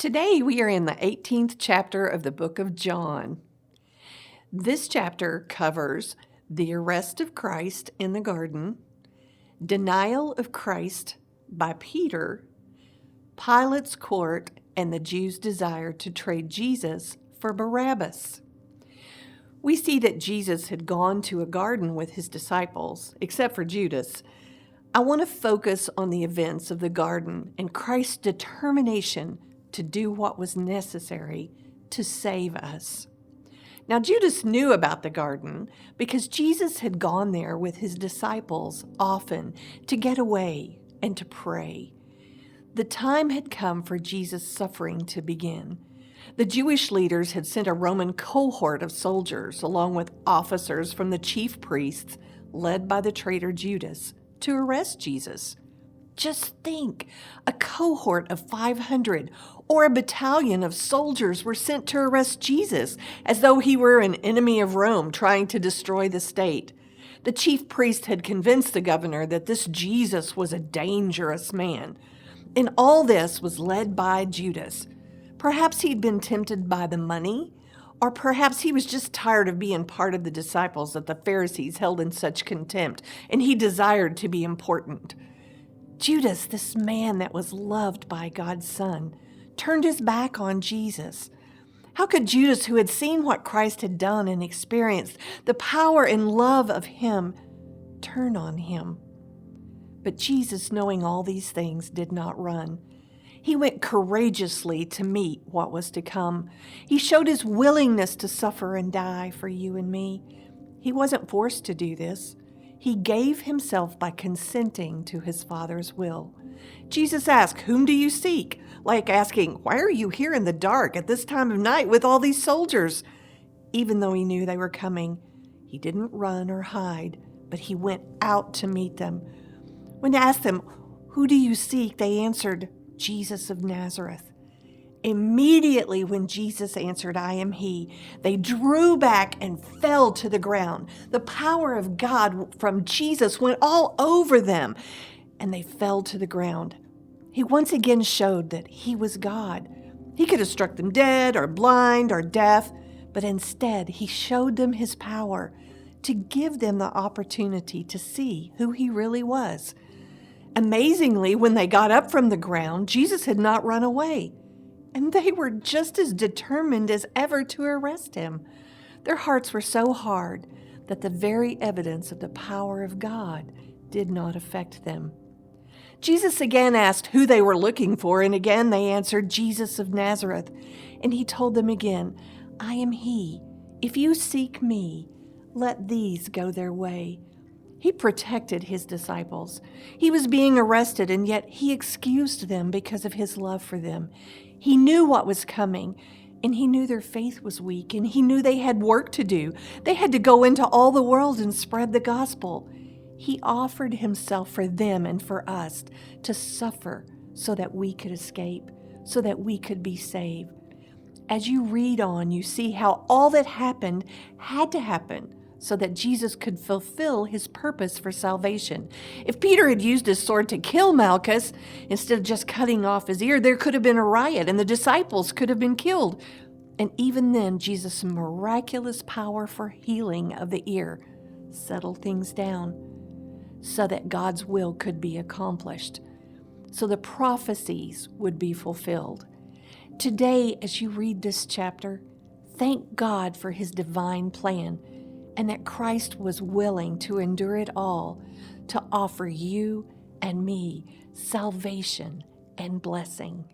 Today we are in the 18th chapter of the book of John. This chapter covers the arrest of Christ in the garden, denial of Christ by Peter, Pilate's court, and the Jews' desire to trade Jesus for Barabbas. We see that Jesus had gone to a garden with his disciples, except for Judas. I want to focus on the events of the garden and Christ's determination to do what was necessary to save us. Now, Judas knew about the garden because Jesus had gone there with his disciples often to get away and to pray. The time had come for Jesus' suffering to begin. The Jewish leaders had sent a Roman cohort of soldiers, along with officers from the chief priests, led by the traitor Judas, to arrest Jesus. Just think, a cohort of 500 or a battalion of soldiers were sent to arrest Jesus, as though he were an enemy of Rome trying to destroy the state. The chief priest had convinced the governor that this Jesus was a dangerous man. And all this was led by Judas. Perhaps he'd been tempted by the money, or perhaps he was just tired of being part of the disciples that the Pharisees held in such contempt, and he desired to be important. Judas, this man that was loved by God's Son, turned his back on Jesus. How could Judas, who had seen what Christ had done and experienced the power and love of him, turn on him? But Jesus, knowing all these things, did not run. He went courageously to meet what was to come. He showed his willingness to suffer and die for you and me. He wasn't forced to do this. He gave himself by consenting to his Father's will. Jesus asked, "Whom do you seek?" Like asking, "Why are you here in the dark at this time of night with all these soldiers?" Even though he knew they were coming, he didn't run or hide, but he went out to meet them. When they asked them, "Who do you seek?" they answered, "Jesus of Nazareth." Immediately when Jesus answered, "I am he," they drew back and fell to the ground. The power of God from Jesus went all over them, and they fell to the ground. He once again showed that he was God. He could have struck them dead or blind or deaf, but instead he showed them his power to give them the opportunity to see who he really was. Amazingly, when they got up from the ground, Jesus had not run away, and they were just as determined as ever to arrest him. Their hearts were so hard that the very evidence of the power of God did not affect them. Jesus again asked who they were looking for, and again they answered, "Jesus of Nazareth." And he told them again, "I am he. If you seek me, let these go their way." He protected his disciples. He was being arrested, and yet he excused them because of his love for them. He knew what was coming, and he knew their faith was weak, and he knew they had work to do. They had to go into all the world and spread the gospel. He offered himself for them and for us to suffer so that we could escape, so that we could be saved. As you read on, you see how all that happened had to happen so that Jesus could fulfill his purpose for salvation. If Peter had used his sword to kill Malchus instead of just cutting off his ear, there could have been a riot and the disciples could have been killed. And even then, Jesus' miraculous power for healing of the ear settled things down so that God's will could be accomplished, so the prophecies would be fulfilled. Today, as you read this chapter, thank God for his divine plan and that Christ was willing to endure it all to offer you and me salvation and blessing.